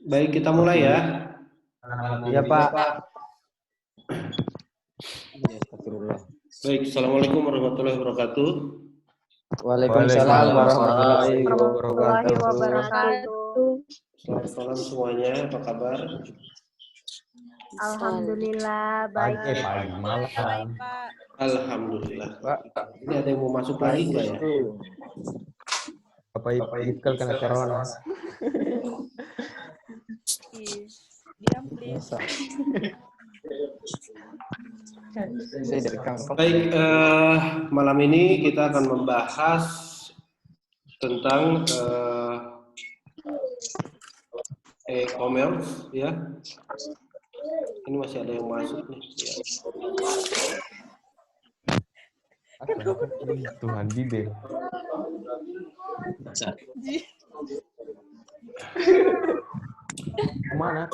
Baik, kita mulai ya. Iya Pak. Baik, Assalamualaikum warahmatullahi wabarakatuh. Waalaikumsalam warahmatullahi warahmatullahi wabarakatuh. wabarakatuh. Selamat malam semuanya, apa kabar? Alhamdulillah baik. Pagi malam. Alhamdulillah. Pak, Ini ada yang mau masuk lagi nggak ya? Bapak Iqbal kena corona. Diam please. Baik, malam ini kita akan membahas tentang e-commerce, ya. Ini masih ada yang masuk nih. Ya. Tuhan Dide. Kemana?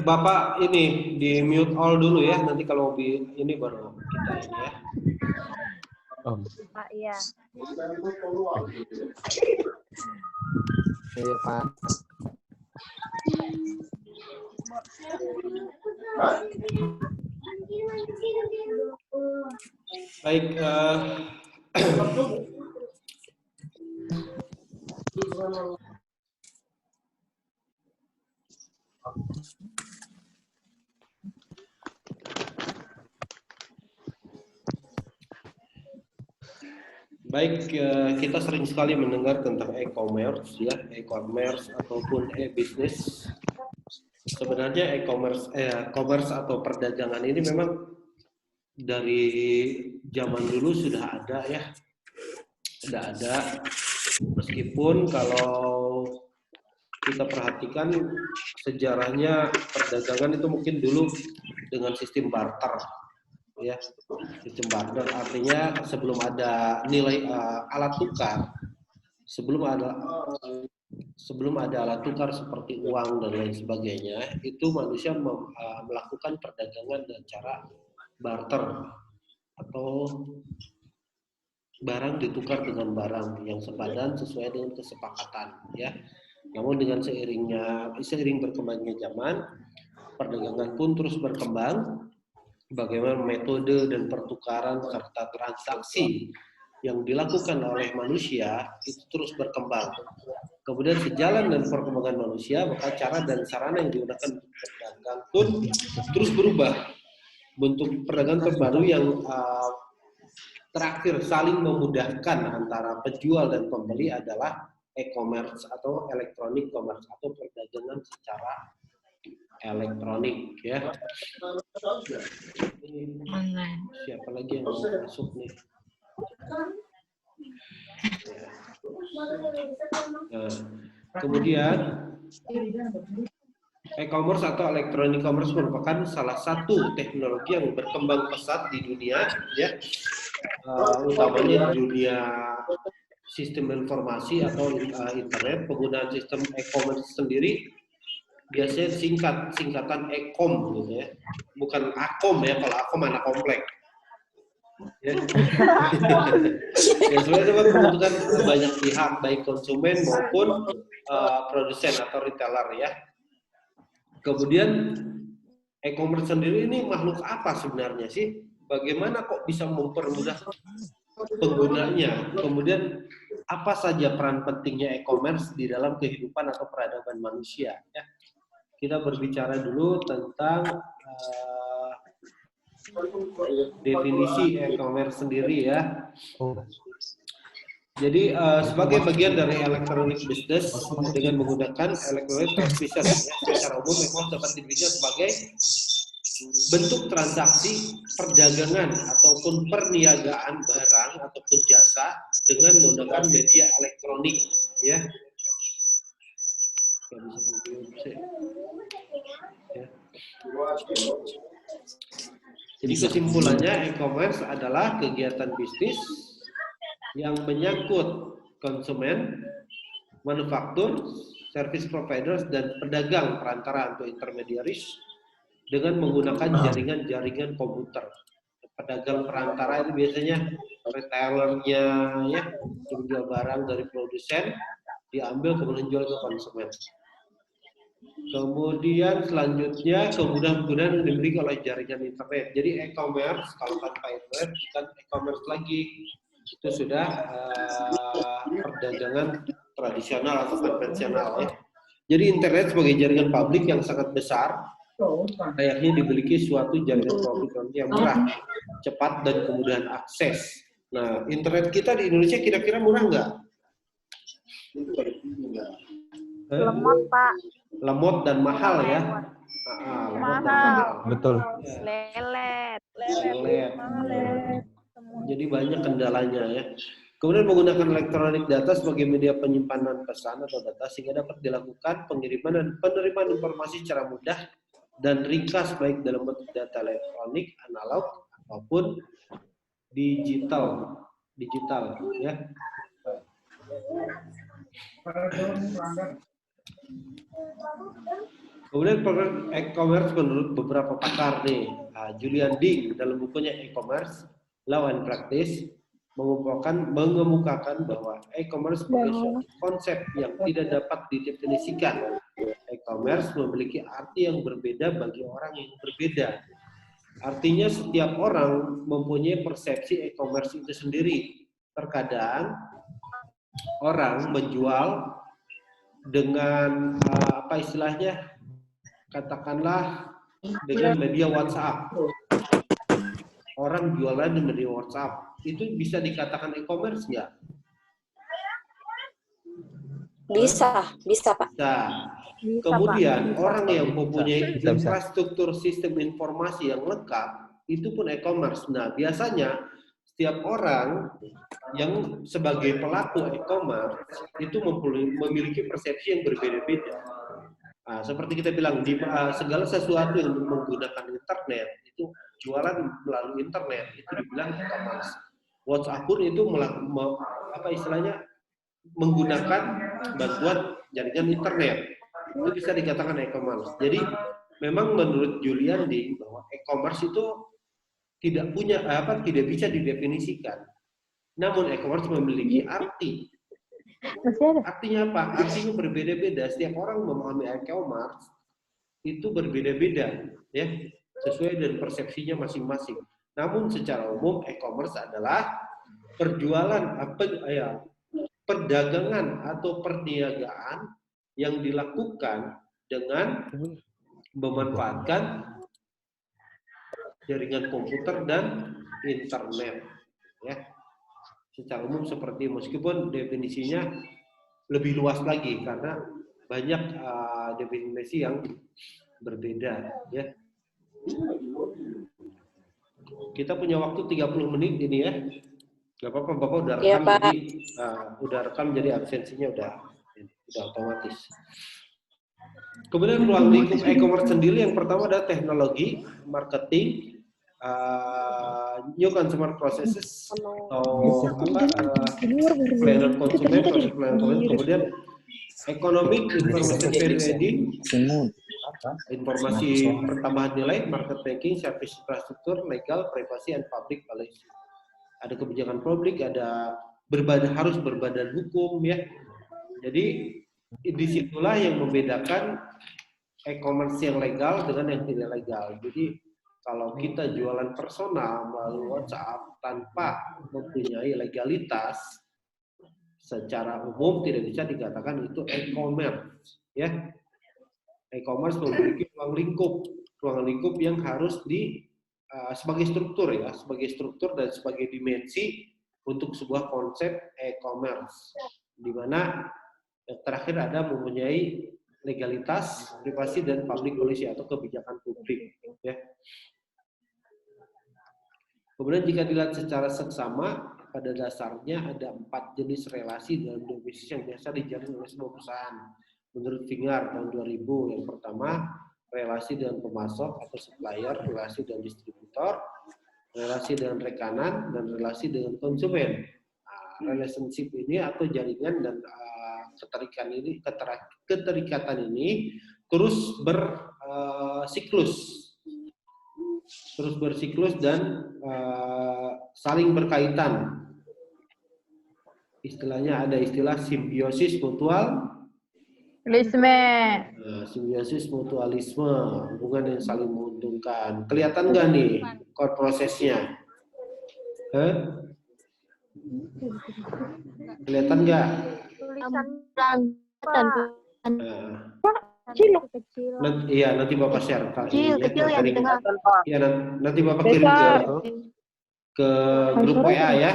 Bapak ini di mute all dulu ya. Nanti kalau ini baru kita ini ya. Pak, iya. Iya Pak. Baik, baik, kita sering sekali mendengar tentang e-commerce ya, e-commerce ataupun e-business. Sebenarnya e-commerce, commerce atau perdagangan ini memang dari zaman dulu sudah ada ya, sudah ada. Meskipun kalau kita perhatikan sejarahnya perdagangan itu mungkin dulu dengan sistem barter, ya, sistem barter artinya sebelum ada nilai alat tukar, sebelum ada alat tukar seperti uang dan lain sebagainya, itu manusia melakukan perdagangan dengan cara barter atau barang ditukar dengan barang yang sepadan sesuai dengan kesepakatan, ya. Namun dengan seiring berkembangnya zaman, perdagangan pun terus berkembang. Bagaimana metode dan pertukaran serta transaksi yang dilakukan oleh manusia itu terus berkembang. Kemudian sejalan dengan perkembangan manusia, maka cara dan sarana yang digunakan untuk berdagang pun terus berubah. Bentuk perdagangan terbaru yang terakhir saling memudahkan antara penjual dan pembeli adalah e-commerce atau electronic commerce atau perdagangan secara elektronik, ya. Ini siapa lagi yang mau masuk nih? Ya. Nah, kemudian e-commerce atau electronic commerce merupakan salah satu teknologi yang berkembang pesat di dunia, ya. Utamanya di dunia sistem informasi atau internet. Penggunaan sistem e-commerce sendiri biasanya singkatan e-com gitu ya, bukan akom ya. Kalau akom anak komplek ya. Ya, sebenarnya itu membutuhkan banyak pihak, baik konsumen maupun produsen atau retailer ya. Kemudian e-commerce sendiri ini makhluk apa sebenarnya sih? Bagaimana kok bisa mempermudah penggunanya? Kemudian apa saja peran pentingnya e-commerce di dalam kehidupan atau peradaban manusia? Ya. Kita berbicara dulu tentang definisi e-commerce sendiri ya. Jadi sebagai bagian dari electronic business dengan menggunakan electronic transmission, ya, secara umum e-commerce dapat didefinisikan sebagai bentuk transaksi perdagangan ataupun perniagaan barang ataupun jasa dengan menggunakan media elektronik, ya. Jadi kesimpulannya e-commerce adalah kegiatan bisnis yang menyangkut konsumen, manufaktur, service providers, dan pedagang perantara atau intermediaries dengan menggunakan jaringan-jaringan komputer. Pedagang perantara itu biasanya retailernya ya, menjual barang dari produsen, diambil kemudian jual ke konsumen. Kemudian selanjutnya kemudahan-kemudahan yang dimiliki oleh jaringan internet. Jadi e-commerce kalau tanpa internet bukan e-commerce lagi, itu sudah perdagangan tradisional atau konvensional ya. Jadi internet sebagai jaringan publik yang sangat besar, layaknya dimiliki suatu jaringan publik yang murah, cepat dan kemudahan akses. Nah, internet kita di Indonesia kira-kira murah nggak? Lemot, Pak. Lemot dan mahal ya. Lemot dan mahal. Betul. Lelet. Lelet. Jadi banyak kendalanya ya. Kemudian menggunakan elektronik data sebagai media penyimpanan pesan atau data sehingga dapat dilakukan pengiriman dan penerimaan informasi secara mudah dan ringkas baik dalam bentuk data elektronik, analog ataupun digital ya. Kemudian program e-commerce menurut beberapa pakar nih, Julian Ding dalam bukunya e-commerce Law and Practice mengemukakan bahwa e-commerce sebagai suatu konsep yang tidak dapat didefinisikan. E-commerce memiliki arti yang berbeda bagi orang yang berbeda. Artinya setiap orang mempunyai persepsi e-commerce itu sendiri. Terkadang orang menjual dengan apa istilahnya, katakanlah dengan media WhatsApp. Orang jualan di media WhatsApp, itu bisa dikatakan e-commerce nggak? Bisa Pak. Bisa. Kemudian orang yang mempunyai infrastruktur sistem informasi yang lengkap, itu pun e-commerce. Nah, biasanya setiap orang yang sebagai pelaku e-commerce itu memiliki persepsi yang berbeda-beda. Nah, seperti kita bilang, segala sesuatu yang menggunakan internet itu jualan melalui internet itu dibilang e-commerce. WhatsApp pun itu apa istilahnya menggunakan bantuan jaringan internet. Itu bisa dikatakan e-commerce. Jadi memang menurut Julian Ding bahwa e-commerce itu tidak bisa didefinisikan. Namun e-commerce memiliki arti. Artinya apa? Artinya berbeda-beda. Setiap orang memahami e-commerce itu berbeda-beda, ya, sesuai dengan persepsinya masing-masing. Namun secara umum e-commerce adalah perdagangan atau perniagaan yang dilakukan dengan memanfaatkan jaringan komputer dan internet, ya. Secara umum seperti, meskipun definisinya lebih luas lagi karena banyak definisi yang berbeda, ya. Kita punya waktu 30 menit ini ya. Gak apa-apa, Bapak udah rekam, ya, jadi udah rekam, jadi absensinya udah otomatis. Kemudian ruang lingkup e-commerce sendiri yang pertama ada teknologi, marketing, new consumer processes atau pelayanan konsumen, proses pelayanan konsumen, kemudian economic information value adding, informasi pertambahan nilai, market making, service infrastruktur, legal, privacy, and public policy. Ada kebijakan publik, ada harus berbadan hukum, ya. Jadi disitulah yang membedakan e-commerce yang legal dengan yang tidak legal. Jadi kalau kita jualan personal melalui WhatsApp tanpa mempunyai legalitas, secara umum tidak bisa dikatakan itu e-commerce, ya. E-commerce memiliki ruang lingkup yang harus sebagai struktur, ya, sebagai struktur dan sebagai dimensi untuk sebuah konsep e-commerce, di mana yang terakhir ada mempunyai legalitas, privasi, dan public policy atau kebijakan publik, ya. Kemudian jika dilihat secara seksama, pada dasarnya ada 4 jenis relasi dalam dua bisnis yang biasa dijalin oleh sebuah perusahaan. Menurut Vingar tahun 2000, yang pertama relasi dengan pemasok atau supplier, relasi dengan distributor, relasi dengan rekanan, dan relasi dengan konsumen. Relationship ini atau jaringan dan keterikatan ini terus bersiklus dan saling berkaitan. Istilahnya ada istilah simbiosis mutual, Nah, simbiosis mutualisme, hubungan yang saling menguntungkan. Kelihatan nggak nih core prosesnya? Kelihatan nggak? Tulisan Iya, nanti Bapak share kecil ya di tengah. Iya, nanti Bapak kirim ke grup WA ya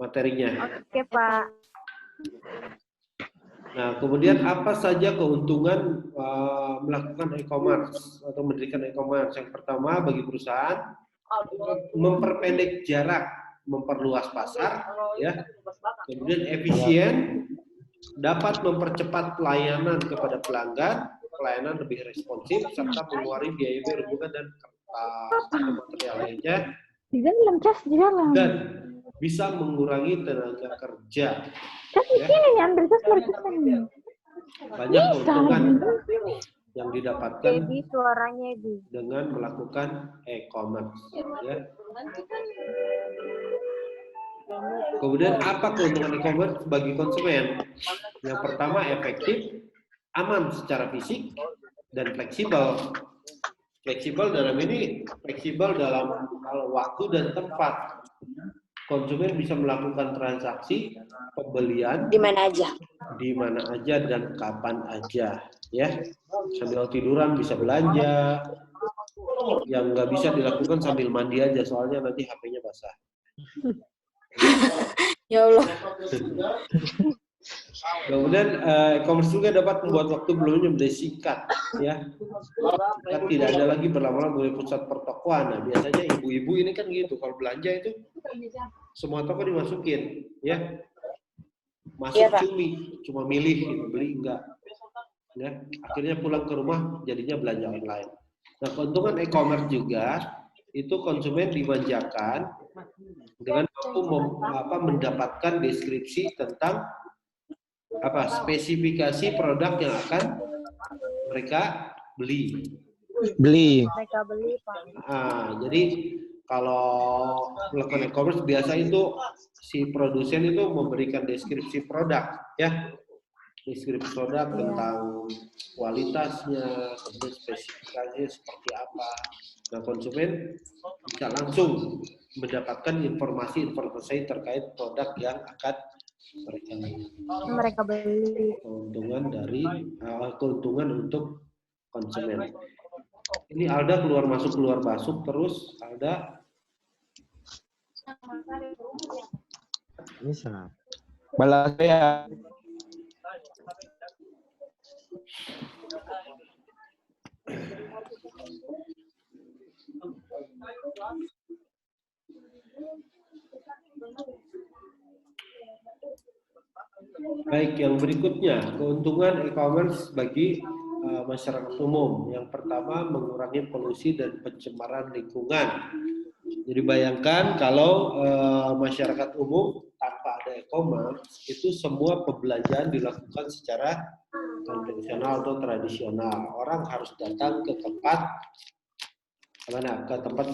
materinya. Oke, Pak. Nah, kemudian apa saja keuntungan melakukan e-commerce atau mendirikan e-commerce? Yang pertama bagi perusahaan memperpendek jarak, memperluas pasar, ya. Kemudian efisien, dapat mempercepat pelayanan kepada pelanggan, pelayanan lebih responsif, serta mengeluarkan biaya berhubungan dan kertas atau material lainnya, dan bisa mengurangi tenaga kerja. Ya. Banyak keuntungan yang didapatkan Suaranya dengan melakukan e-commerce. Ya. Kemudian apa keuntungan e-commerce bagi konsumen? Yang pertama efektif, aman secara fisik, dan fleksibel. Fleksibel dalam hal waktu dan tempat. Konsumen bisa melakukan transaksi pembelian Di mana aja dan kapan aja, ya. Sambil tiduran bisa belanja. Yang nggak bisa dilakukan sambil mandi aja, soalnya nanti HP-nya basah. Ya Allah. Kemudian e-commerce juga dapat membuat waktu belanja menjadi singkat, ya. Kan tidak ada lagi berlama-lama di pusat pertokoan. Nah, biasanya ibu-ibu ini kan gitu, kalau belanja itu semua toko dimasukin, ya. Masuk Iya, Pak. cuma milih gitu, beli enggak. Ya, akhirnya pulang ke rumah jadinya belanja online. Nah, keuntungan e-commerce juga itu konsumen dimanjakan dengan mendapatkan deskripsi tentang spesifikasi produk yang akan mereka beli. Mereka beli, Pak. Jadi kalau melakukan e-commerce biasa itu si produsen itu memberikan deskripsi produk, ya. Deskripsi produk tentang kualitasnya, kemudian spesifikasinya seperti apa. Nah, konsumen bisa langsung mendapatkan informasi terkait produk yang akan Mereka beli. Keuntungan untuk konsumen. Ini Alda keluar masuk terus, Alda. Bisa. Balas ya. Baik, yang berikutnya, keuntungan e-commerce bagi masyarakat umum. Yang pertama, mengurangi polusi dan pencemaran lingkungan. Jadi bayangkan kalau masyarakat umum tanpa ada e-commerce, itu semua pembelanjaan dilakukan secara konvensional atau tradisional. Orang harus datang ke tempat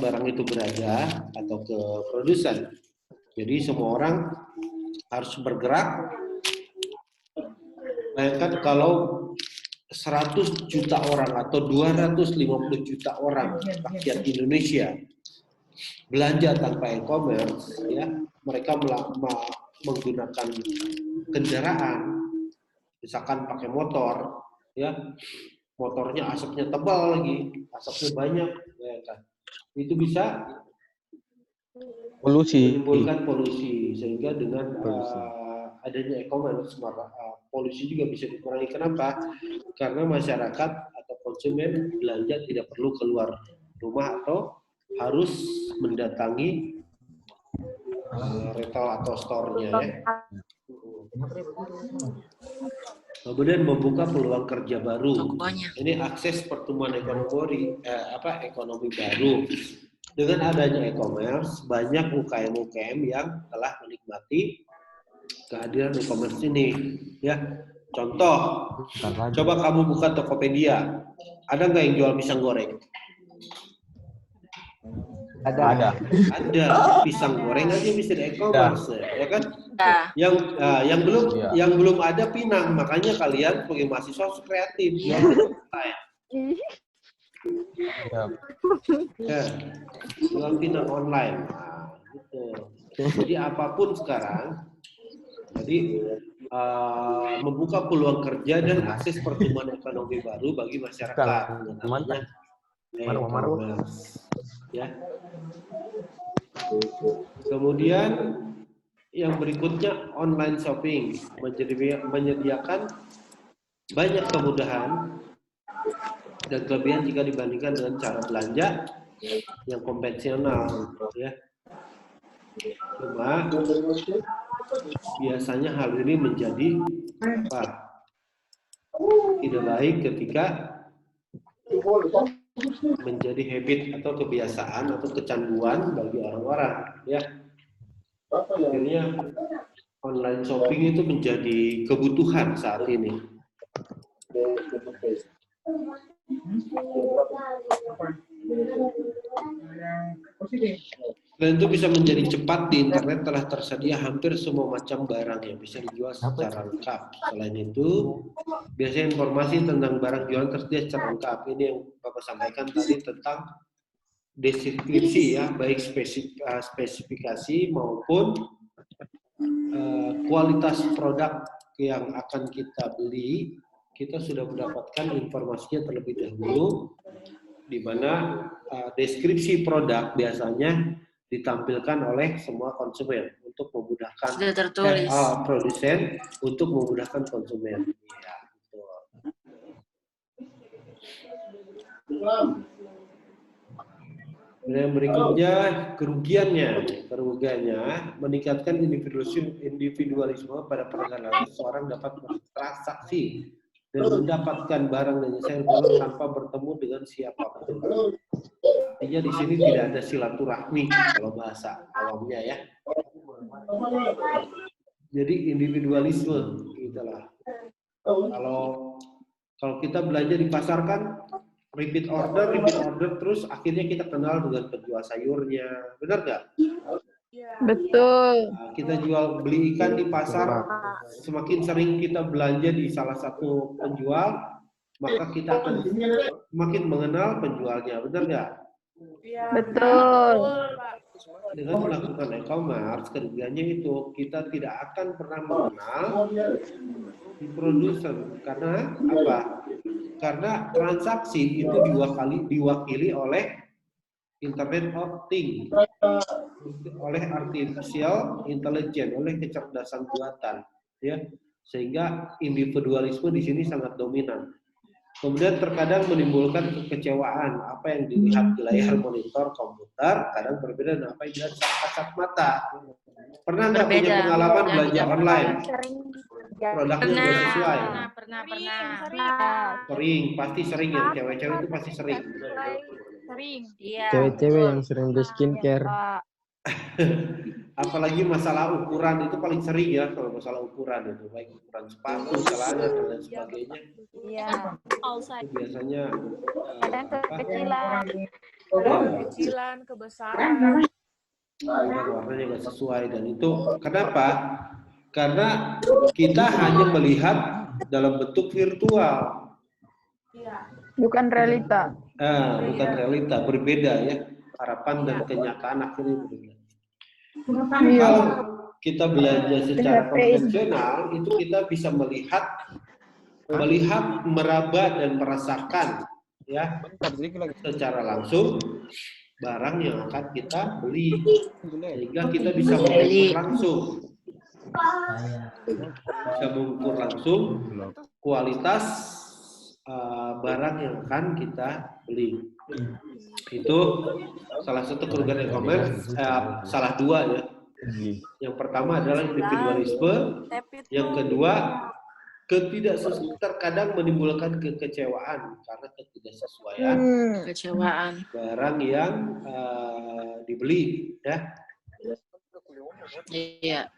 barang itu berada atau ke produsen. Jadi semua orang harus bergerak. Bayangkan kalau 100 juta orang atau 250 juta orang rakyat Indonesia belanja tanpa e-commerce, ya, mereka menggunakan kendaraan, misalkan pakai motor, ya, motornya asapnya tebal lagi, asapnya banyak, ya kan, itu bisa menimbulkan polusi, sehingga dengan adanya e-commerce maka polusi juga bisa dikurangi. Kenapa? Karena masyarakat atau konsumen belanja tidak perlu keluar rumah atau harus mendatangi retail atau store-nya, ya. Kemudian membuka peluang kerja baru. Ini akses pertumbuhan ekonomi baru. Dengan adanya e-commerce, banyak UKM-UKM yang telah menikmati kehadiran e-commerce ini, ya. Contoh, coba kamu buka Tokopedia, ada nggak yang jual pisang goreng? Ada. Pisang goreng aja bisa di e-commerce, ya kan? Ya. Yang belum ada Pinang, makanya kalian sebagai mahasiswa harus kreatif. Ya, jual Pinang online. Nah, gitu. Jadi apapun sekarang, jadi membuka peluang kerja dan akses pertumbuhan ekonomi baru bagi masyarakat. Namanya e-commerce. Ya. Kemudian yang berikutnya online shopping, menyediakan banyak kemudahan dan kelebihan jika dibandingkan dengan cara belanja yang konvensional, ya. Cuma biasanya hal ini menjadi tidak baik ketika menjadi habit atau kebiasaan atau kecanduan bagi orang-orang, ya. Akhirnya online shopping itu menjadi kebutuhan saat ini. Dan itu bisa menjadi cepat. Di internet telah tersedia hampir semua macam barang yang bisa dijual secara lengkap. Selain itu, biasanya informasi tentang barang jualan tersedia secara lengkap. Ini yang Bapak sampaikan tadi tentang deskripsi, ya, baik spesifikasi maupun kualitas produk yang akan kita beli. Kita sudah mendapatkan informasinya terlebih dahulu, di mana deskripsi produk biasanya ditampilkan oleh semua konsumen untuk memudahkan produsen untuk memudahkan konsumen. Ya, yang berikutnya kerugiannya meningkatkan individualisme pada perdagangan. Seorang dapat bertransaksi dan mendapatkan barang dan jasa yang baru tanpa bertemu dengan siapapun. Artinya di sini tidak ada silaturahmi kalau bahasa awamnya, ya. Jadi individualisme, gitulah. Kalau kita belanja di pasar kan repeat order terus akhirnya kita kenal dengan penjual sayurnya, benar nggak? Betul. Nah, kita beli ikan di pasar, semakin sering kita belanja di salah satu penjual, maka kita akan semakin mengenal penjualnya, benar nggak? Betul. Dengan melakukan e-commerce, kerugiannya itu kita tidak akan pernah mengenal di produsen. Karena apa? Karena transaksi itu diwakili oleh Internet of Things, oleh artificial intelligence, oleh kecerdasan buatan, ya. Sehingga individualisme di sini sangat dominan. Kemudian terkadang menimbulkan kekecewaan. Apa yang dilihat di layar monitor komputer kadang berbeda dengan apa yang dilihat kasat mata. Pernah nggak punya pengalaman belanja online? Produknya nggak sesuai. Pernah. Sering, pasti sering ya. Cewek-cewek itu pasti sering. Sering. Iya. Cewek-cewek yang sering beli skincare. Apalagi masalah ukuran itu paling sering, ya. Kalau masalah ukuran itu, baik ukuran sepatu, celana dan lain sebagainya. Iya. Itu biasanya Kadang kekecilan. Kecilan, kebesaran. warnanya nggak sesuai, dan itu kenapa? Karena kita hanya melihat dalam bentuk virtual, Bukan realita. bukan realita, berbeda, ya. Harapan dan kenyataan akhirnya berbeda. Kalau kita belanja secara konvensional, itu kita bisa melihat, meraba dan merasakan, ya, secara langsung barang yang akan kita beli, sehingga kita bisa mengukur langsung kualitas barang yang akan kita beli. Itu salah satu kerugian e-commerce, salah dua, ya. Yang pertama adalah individualisme, yang kedua terkadang menimbulkan kekecewaan karena ketidaksesuaian barang yang dibeli, ya. Iya.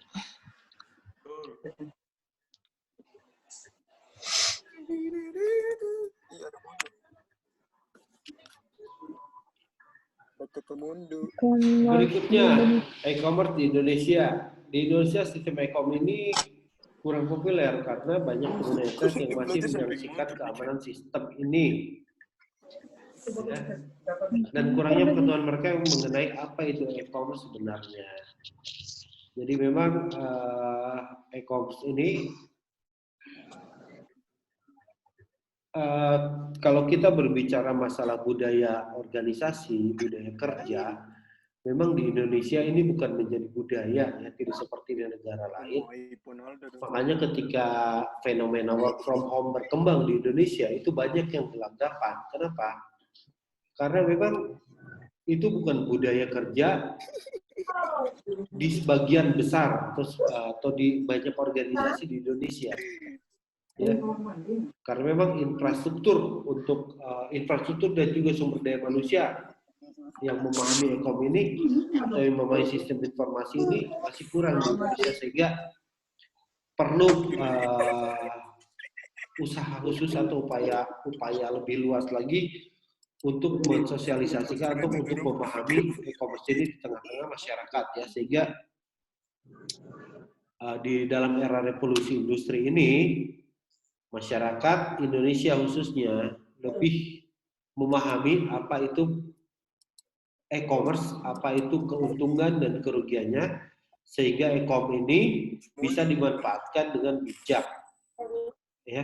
Berikutnya, e-commerce di Indonesia. di Indonesia sistem e-com ini kurang populer karena banyak pengguna internet yang masih menyaksikan keamanan sistem ini. Ya. Dan kurangnya pengetahuan mereka mengenai apa itu e-commerce sebenarnya. Jadi memang e-commerce ini kalau kita berbicara masalah budaya organisasi, budaya kerja, memang di Indonesia ini bukan menjadi budaya, ya, tidak seperti di negara lain. Makanya ketika fenomena work from home berkembang di Indonesia, itu banyak yang beranggapan. Kenapa? Karena memang itu bukan budaya kerja di sebagian besar atau di banyak organisasi di Indonesia. Ya. Karena memang infrastruktur infrastruktur dan juga sumber daya manusia yang memahami e-com ini atau yang memahami sistem informasi ini masih kurang di Indonesia, sehingga perlu usaha khusus atau upaya lebih luas lagi untuk mensosialisasikan atau untuk memahami e-commerce ini di tengah-tengah masyarakat, ya, sehingga di dalam era revolusi industri ini masyarakat Indonesia khususnya lebih memahami apa itu e-commerce, apa itu keuntungan dan kerugiannya, sehingga e-com ini bisa dimanfaatkan dengan bijak, ya,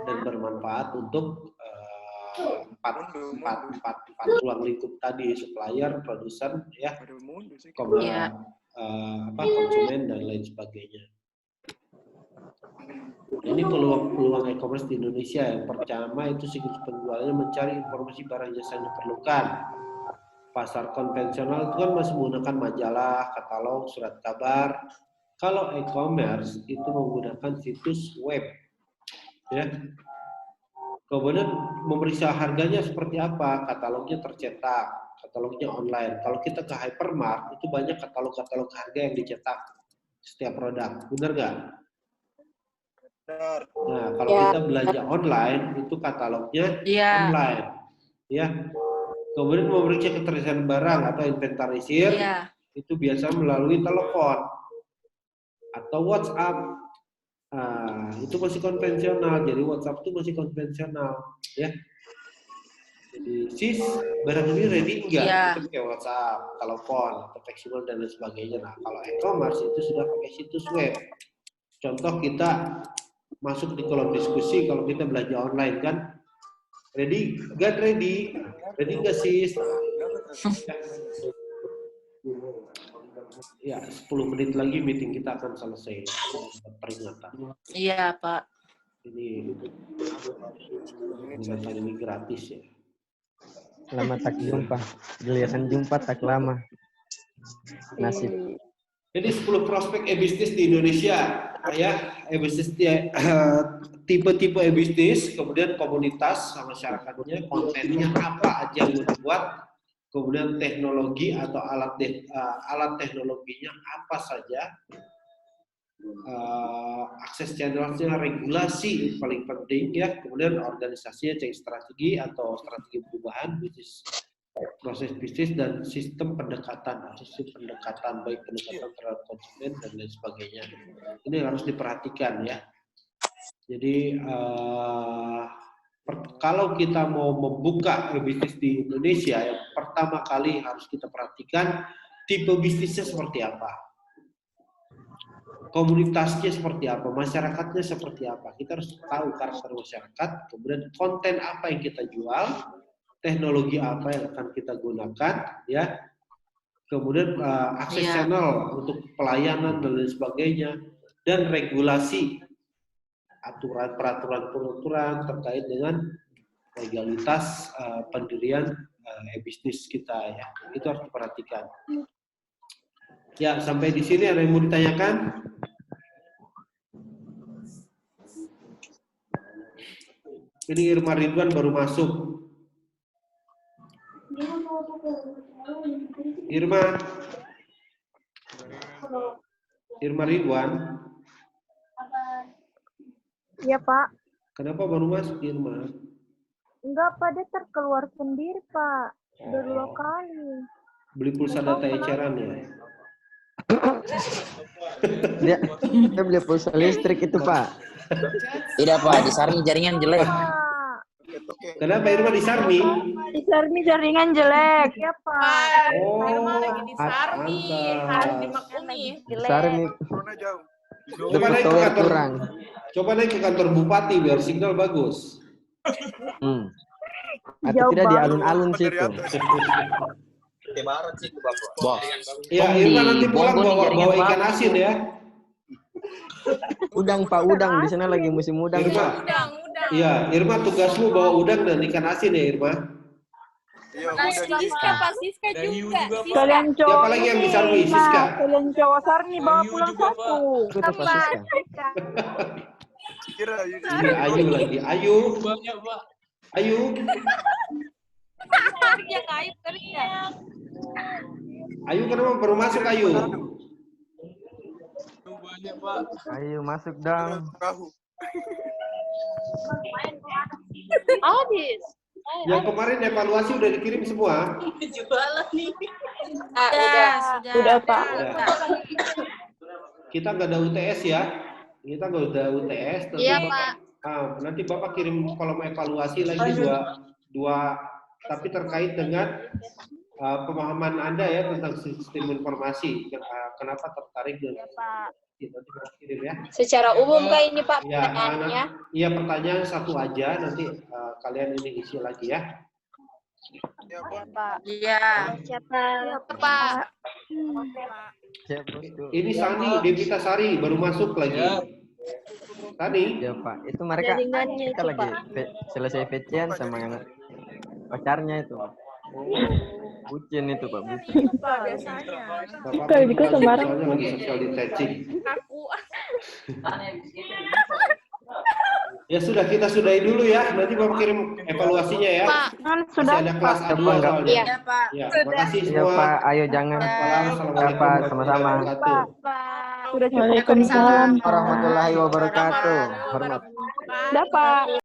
dan bermanfaat untuk empat tulang lingkup tadi, supplier, produsen, ya, konsumen dan lain sebagainya. Ini peluang e-commerce di Indonesia. Yang pertama itu siklus penjualannya mencari informasi barang jasa yang diperlukan. Pasar konvensional itu kan masih menggunakan majalah, katalog, surat kabar. Kalau e-commerce itu menggunakan situs web, ya. Kemudian memeriksa harganya seperti apa, katalognya tercetak, katalognya online. Kalau kita ke hypermart itu banyak katalog-katalog harga yang dicetak setiap produk, benar nggak? Nah, kalau kita belanja online itu katalognya online, ya. Kemudian memeriksa ketersediaan barang atau inventarisir itu biasa melalui telepon atau WhatsApp. Itu masih konvensional, jadi WhatsApp itu masih konvensional, ya. Jadi sis barang ini ready enggak? Itu pakai WhatsApp, telepon, atau fleksibel dan lain sebagainya. Nah, kalau e-commerce itu sudah pakai situs web. Contoh kita masuk di kolom diskusi kalau kita belanja online kan, ready nggak sis? Ya, 10 menit lagi meeting kita akan selesai. Peringatan. Iya, Pak. Ini peringatan ini gratis, ya. Lama tak jumpa, giliran jumpa tak lama. Nasib. Jadi 10 prospek e-bisnis di Indonesia, ya, e-bisnis tipe-tipe e-bisnis, kemudian komunitas sama masyarakatnya, kontennya apa aja yang dibuat, kemudian teknologi atau alat teknologinya apa saja, akses channelnya, regulasi paling penting, ya, kemudian organisasinya, cek strategi atau strategi perubahan bisnis, proses bisnis, dan sistem pendekatan baik pendekatan terhadap konsumen dan lain sebagainya. Ini harus diperhatikan, ya. Jadi kalau kita mau membuka bisnis di Indonesia, yang pertama kali harus kita perhatikan tipe bisnisnya seperti apa, komunitasnya seperti apa, masyarakatnya seperti apa. Kita harus tahu karakter masyarakat, kemudian konten apa yang kita jual, teknologi apa yang akan kita gunakan, ya. Kemudian akses channel untuk pelayanan dan lain sebagainya, dan regulasi, peraturan terkait dengan legalitas pendirian bisnis kita, ya. Itu harus diperhatikan. Ya, sampai di sini ada yang mau ditanyakan? Ini Irma Ridwan baru masuk. Irma Ridwan. Iya, Pak. Kenapa baru masuk, Irma? Enggak, Pak. Dia terkeluar sendiri, Pak. Udah 2 kali. Beli pulsa data eceran, ya? Dia beli pulsa listrik itu, Pak. Tidak Pak, di Sarmi jaringan jelek. Kenapa Irma di Sarmi? Di Sarmi jaringan jelek. Ya, Pak. Oh, Irma lagi di Sarmi, mantap. harus dimaklumi. Sarmi Coba naik ke tower kantor, kurang. coba naik ke kantor bupati biar signal bagus. Atau Jauh tidak di banget. alun-alun situ. Bos. Ya, Tong Irma di nanti pulang Bogor nih bawa jaringan ikan bagus. asin ya. Udang, Pak, udang. Di sana lagi musim udang, Irma. Pak. Udang. Iya, Irma tugasmu bawa udang dan ikan asin ya, Irma. Siska, Pak Siska juga. Kalian cowok Siapa lagi yang di Sarmi? ini, Siska? Mas. Kalian cowok Sarmi bawa pulang satu. Itu tuh, Pak Siska. Ini Ayu lagi. Ayu. Ayu. Kerja kayu kerja. Ayu kenapa baru masuk Ayu? Ayo masuk dong. Habis. Yang kemarin evaluasi udah dikirim semua. Sudah, Pak. Ya. Kita nggak ada UTS ya. Kita nggak ada UTS. Nanti Iya, Bapak, nanti Bapak kirim kolom evaluasi lagi dua, tapi terkait dengan pemahaman Anda ya tentang sistem informasi. Kenapa tertarik dengan nanti Bapak kirim ya. Secara umum kah ini Pak Ya, pertanyaannya? iya pertanyaan satu aja nanti kalian ini isi lagi ya. Iya. Siapa? Pak. Siapa itu? Ini Sani Devita Sari baru masuk lagi. Sani. Ya, Pak. Itu mereka Jaringannya kita itu, lagi selesai VC-an sama yang pacarnya itu. Bucin itu, Pak. Bucin. Pak biasanya. Bapak Kalau gitu soalnya sembarang. lagi social distancing. Aku. Ya sudah, kita sudahi dulu ya. Nanti Bapak kirim evaluasinya ya. Sudah, Masih ada kelas Pak. A2 Enggak. soalnya. Iya. Pak. Ya, makasih Iya, semua. Pak. Ayo jangan. Assalamualaikum Pak, sama-sama. wabarakatuh. Sudah cukup. Waalaikumsalam. Warahmatullahi wabarakatuh. Hormat. Dapat.